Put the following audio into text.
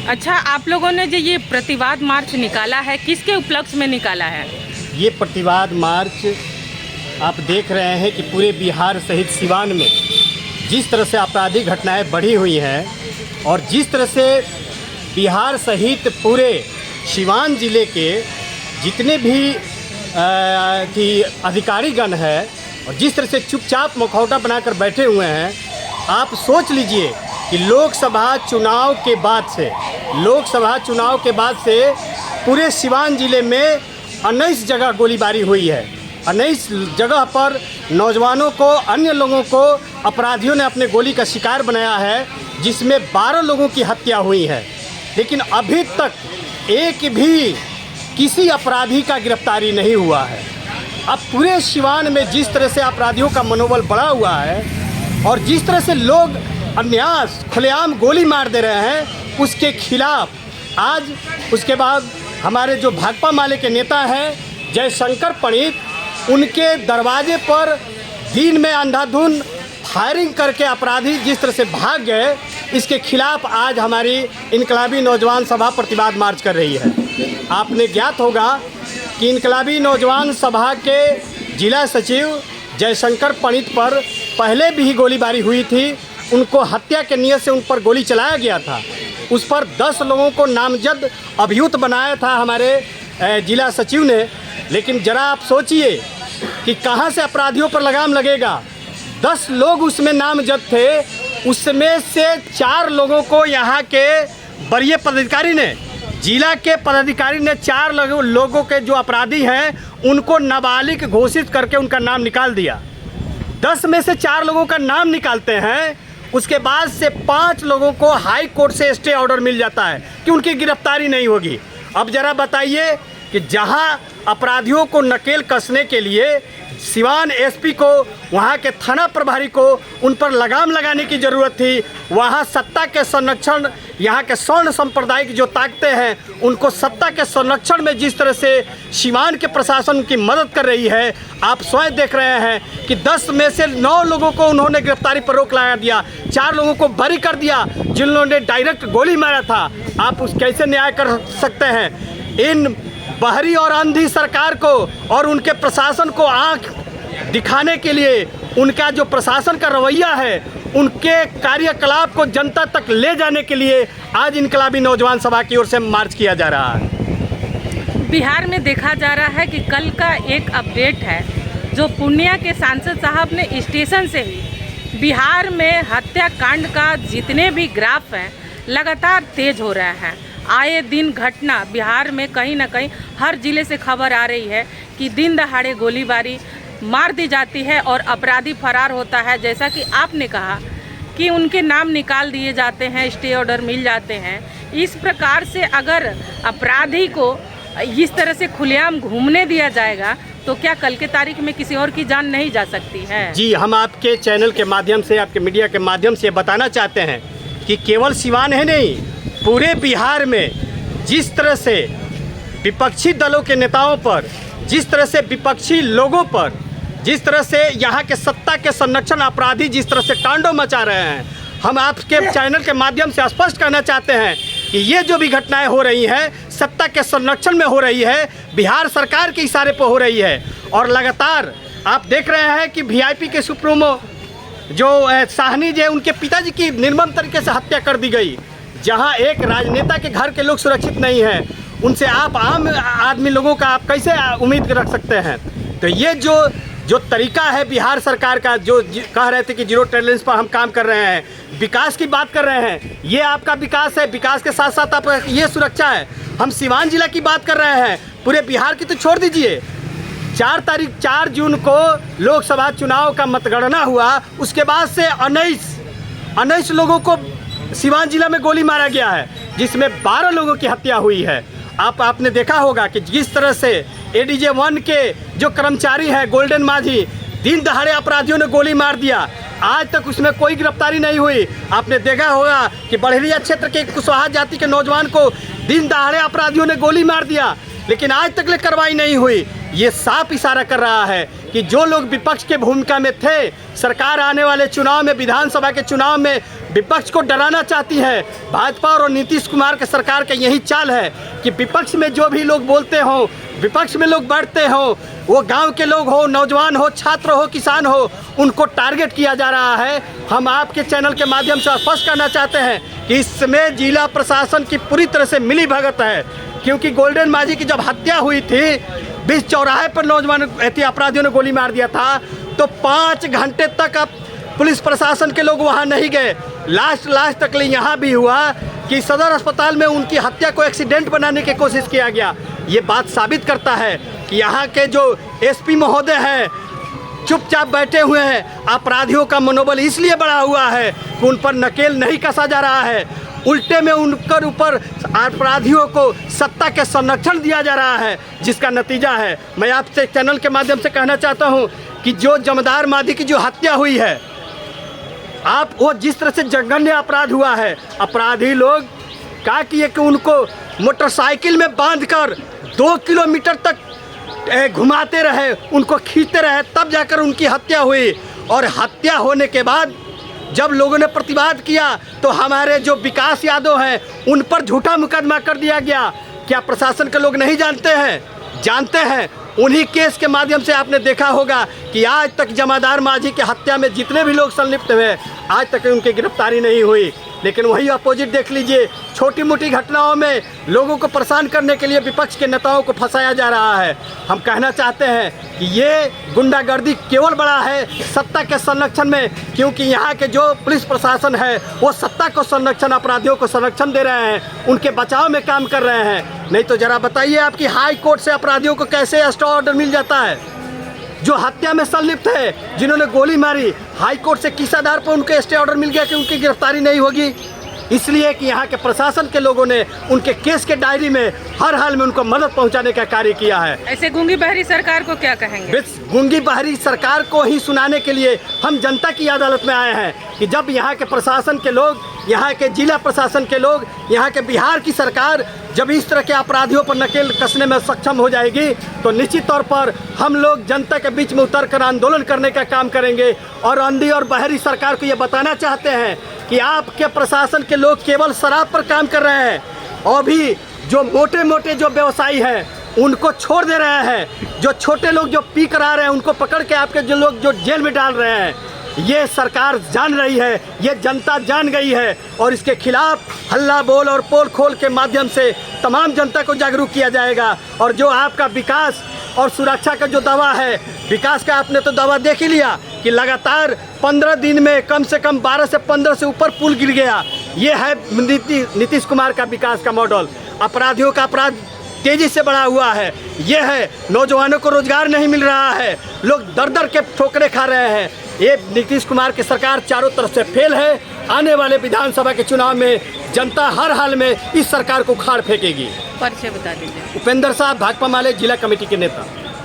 अच्छा, आप लोगों ने जो ये प्रतिवाद मार्च निकाला है, किसके उपलक्ष्य में निकाला है? ये प्रतिवाद मार्च आप देख रहे हैं कि पूरे बिहार सहित सिवान में जिस तरह से आपराधिक घटनाएं बढ़ी हुई हैं और जिस तरह से बिहार सहित पूरे सिवान ज़िले के जितने भी अधिकारीगण हैं और जिस तरह से चुपचाप मुखौटा बनाकर बैठे हुए हैं, आप सोच लीजिए कि लोकसभा चुनाव के बाद से पूरे सिवान ज़िले में 19 जगह गोलीबारी हुई है। 19 जगह पर नौजवानों को, अन्य लोगों को अपराधियों ने अपने गोली का शिकार बनाया है, जिसमें 12 लोगों की हत्या हुई है। लेकिन अभी तक एक भी किसी अपराधी का गिरफ्तारी नहीं हुआ है। अब पूरे सिवान में जिस तरह से अपराधियों का मनोबल बढ़ा हुआ है और जिस तरह से लोग अन्यास खुलेआम गोली मार दे रहे हैं, उसके खिलाफ आज उसके बाद हमारे जो भाकपा माले के नेता हैं जयशंकर पंडित, उनके दरवाजे पर दिन में अंधाधुंध फायरिंग करके अपराधी जिस तरह से भाग गए, इसके खिलाफ आज हमारी इनकलाबी नौजवान सभा प्रतिवाद मार्च कर रही है। आपने ज्ञात होगा कि इनकलाबी नौजवान सभा के जिला सचिव जयशंकर पंडित पर पहले भी गोलीबारी हुई थी। उनको हत्या के नियत से उन पर गोली चलाया गया था। उस पर 10 लोगों को नामजद अभियुक्त बनाया था हमारे जिला सचिव ने। लेकिन ज़रा आप सोचिए कि कहां से अपराधियों पर लगाम लगेगा। 10 लोग उसमें नामजद थे, उसमें से 4 लोगों को यहाँ के वरीय पदाधिकारी ने, जिला के पदाधिकारी ने 4 लोगों के जो अपराधी हैं उनको नाबालिग घोषित करके उनका नाम निकाल दिया। 10 में से 4 लोगों का नाम निकालते हैं, उसके बाद से 5 लोगों को हाई कोर्ट से स्टे ऑर्डर मिल जाता है कि उनकी गिरफ्तारी नहीं होगी। अब ज़रा बताइए कि जहां अपराधियों को नकेल कसने के लिए सिवान एसपी को, वहां के थाना प्रभारी को उन पर लगाम लगाने की ज़रूरत थी, वहां सत्ता के संरक्षण, यहाँ के स्वर्ण सांप्रदायिक जो ताकतें हैं, उनको सत्ता के संरक्षण में जिस तरह से सिवान के प्रशासन की मदद कर रही है, आप स्वयं देख रहे हैं कि 10 में से 9 लोगों को उन्होंने गिरफ्तारी पर रोक लगा दिया, 4 लोगों को बरी कर दिया जिन्होंने डायरेक्ट गोली मारा था। आप उस कैसे न्याय कर सकते हैं? इन बहरी और अंधी सरकार को और उनके प्रशासन को आंख दिखाने के लिए, उनका जो प्रशासन का रवैया है, उनके कार्यकलाप को जनता तक ले जाने के लिए आज इनकलाबी नौजवान सभा की ओर से मार्च किया जा रहा है। बिहार में देखा जा रहा है कि कल का एक अपडेट है, जो पूर्णिया के सांसद साहब ने स्टेशन से ही बिहार में हत्याकांड का जितने भी ग्राफ हैं लगातार तेज हो रहा है। आए दिन घटना बिहार में कहीं ना कहीं हर जिले से खबर आ रही है कि दिन दहाड़े गोलीबारी मार दी जाती है और अपराधी फरार होता है। जैसा कि आपने कहा कि उनके नाम निकाल दिए जाते हैं, स्टे ऑर्डर मिल जाते हैं। इस प्रकार से अगर अपराधी को इस तरह से खुलेआम घूमने दिया जाएगा तो क्या कल के तारीख में किसी और की जान नहीं जा सकती है? जी, हम आपके चैनल के माध्यम से, आपके मीडिया के माध्यम से बताना चाहते हैं कि केवल सिवान है नहीं, पूरे बिहार में जिस तरह से विपक्षी दलों के नेताओं पर, जिस तरह से विपक्षी लोगों पर, जिस तरह से यहाँ के सत्ता के संरक्षण अपराधी जिस तरह से तांडव मचा रहे हैं, हम आपके चैनल के माध्यम से स्पष्ट करना चाहते हैं कि ये जो भी घटनाएं हो रही हैं सत्ता के संरक्षण में हो रही है, बिहार सरकार के इशारे पर हो रही है। और लगातार आप देख रहे हैं कि वीआईपी के सुप्रीमो जो साहनी जी, उनके पिताजी की निर्मम तरीके से हत्या कर दी गई। जहां एक राजनेता के घर के लोग सुरक्षित नहीं हैं, उनसे आप आम आदमी लोगों का आप कैसे उम्मीद रख सकते हैं? तो ये जो तरीका है बिहार सरकार का, जो कह रहे थे कि 0 टॉलरेंस पर हम काम कर रहे हैं, विकास की बात कर रहे हैं, ये आपका विकास है। विकास के साथ साथ आप ये सुरक्षा है। हम सिवान जिला की बात कर रहे हैं, पूरे बिहार की तो छोड़ दीजिए। 4 जून को लोकसभा चुनाव का मतगणना हुआ, उसके बाद से 19 लोगों को सिवान जिला में गोली मारा गया है, जिसमें 12 लोगों की हत्या हुई है। आपने देखा होगा कि जिस तरह से एडीजे 1 के जो कर्मचारी हैं गोल्डन माझी, दिन दहाड़े अपराधियों ने गोली मार दिया, आज तक उसमें कोई गिरफ्तारी नहीं हुई। आपने देखा होगा कि बड़हरिया क्षेत्र के कुशवाहा जाति के नौजवान को दिन दहाड़े अपराधियों ने गोली मार दिया, लेकिन आज तक ले कार्रवाई नहीं हुई। ये साफ इशारा कर रहा है कि जो लोग विपक्ष के भूमिका में थे, सरकार आने वाले चुनाव में, विधानसभा के चुनाव में विपक्ष को डराना चाहती है। भाजपा और नीतीश कुमार के सरकार का यही चाल है कि विपक्ष में जो भी लोग बोलते हों, विपक्ष में लोग बैठते हों, वो गांव के लोग हो, नौजवान हो, छात्र हो, किसान हो, उनको टारगेट किया जा रहा है। हम आपके चैनल के माध्यम से स्पष्ट करना चाहते हैं कि इसमें जिला प्रशासन की पूरी तरह से मिली भगत है, क्योंकि गोल्डन माझी की जब हत्या हुई थी, बीच चौराहे पर नौजवान अपराधियों ने गोली मार दिया था, तो 5 घंटे तक अब पुलिस प्रशासन के लोग वहाँ नहीं गए। लास्ट तक यहाँ भी हुआ कि सदर अस्पताल में उनकी हत्या को एक्सीडेंट बनाने की कोशिश किया गया। ये बात साबित करता है कि यहाँ के जो एसपी महोदय हैं चुपचाप बैठे हुए हैं। अपराधियों का मनोबल इसलिए बढ़ा हुआ है कि उन पर नकेल नहीं कसा जा रहा है, उल्टे में उनके ऊपर अपराधियों को सत्ता के संरक्षण दिया जा रहा है, जिसका नतीजा है। मैं आपसे चैनल के माध्यम से कहना चाहता हूँ कि जो जमदार मादी की जो हत्या हुई है, आप वो जिस तरह से जघन्य अपराध हुआ है, अपराधी लोग क्या किए कि उनको मोटरसाइकिल में बांधकर 2 किलोमीटर तक घुमाते रहे, उनको खींचते रहे, तब जाकर उनकी हत्या हुई। और हत्या होने के बाद जब लोगों ने प्रतिवाद किया तो हमारे जो विकास यादव हैं उन पर झूठा मुकदमा कर दिया गया। क्या प्रशासन के लोग नहीं जानते हैं? जानते हैं। उन्हीं केस के माध्यम से आपने देखा होगा कि आज तक जमादार माझी के हत्या में जितने भी लोग संलिप्त हुए, आज तक उनकी गिरफ्तारी नहीं हुई। लेकिन वही अपोजिट देख लीजिए, छोटी मोटी घटनाओं में लोगों को परेशान करने के लिए विपक्ष के नेताओं को फंसाया जा रहा है। हम कहना चाहते हैं कि ये गुंडागर्दी केवल बड़ा है सत्ता के संरक्षण में, क्योंकि यहाँ के जो पुलिस प्रशासन है वो सत्ता को संरक्षण, अपराधियों को संरक्षण दे रहे हैं, उनके बचाव में काम कर रहे हैं। नहीं तो जरा बताइए, आपकी हाई कोर्ट से अपराधियों को कैसे स्टे ऑर्डर मिल जाता है? जो हत्या में संलिप्त है, जिन्होंने गोली मारी, हाई कोर्ट से किस आधार पर उनके स्टे ऑर्डर मिल गया कि उनकी गिरफ्तारी नहीं होगी? इसलिए कि यहाँ के प्रशासन के लोगों ने उनके केस के डायरी में हर हाल में उनको मदद पहुँचाने का कार्य किया है। ऐसे गूंगी बहरी सरकार को क्या कहेंगे? गूंगी बहरी सरकार को ही सुनाने के लिए हम जनता की अदालत में आए हैं कि जब यहाँ के प्रशासन के लोग, यहाँ के जिला प्रशासन के लोग, यहाँ के बिहार की सरकार जब इस तरह के अपराधियों पर नकेल कसने में सक्षम हो जाएगी, तो निश्चित तौर पर हम लोग जनता के बीच में उतरकर आंदोलन करने का काम करेंगे। और अंधी और बहरी सरकार को ये बताना चाहते हैं कि आपके प्रशासन के लोग केवल शराब पर काम कर रहे हैं, और भी जो मोटे मोटे जो व्यवसायी हैं उनको छोड़ दे रहे हैं। जो छोटे लोग जो पी कर आ रहे हैं उनको पकड़ के आपके जो लोग जो जेल में डाल रहे हैं, ये सरकार जान रही है, ये जनता जान गई है। और इसके खिलाफ हल्ला बोल और पोल खोल के माध्यम से तमाम जनता को जागरूक किया जाएगा। और जो आपका विकास और सुरक्षा का जो दावा है, विकास का आपने तो दावा देख ही लिया कि लगातार 15 दिन में कम से कम 12 से 15 से ऊपर पुल गिर गया। ये है नीतीश कुमार का विकास का मॉडल। अपराधियों का अपराध तेजी से बढ़ा हुआ है, ये है। नौजवानों को रोजगार नहीं मिल रहा है, लोग दर दर के ठोकरे खा रहे हैं। ये नीतीश कुमार की सरकार चारों तरफ से फेल है। आने वाले विधानसभा के चुनाव में जनता हर हाल में इस सरकार को उखाड़ फेंकेगी। परिचय बता दीजिए। उपेंद्र साहब, भाकपा माले जिला कमेटी के नेता।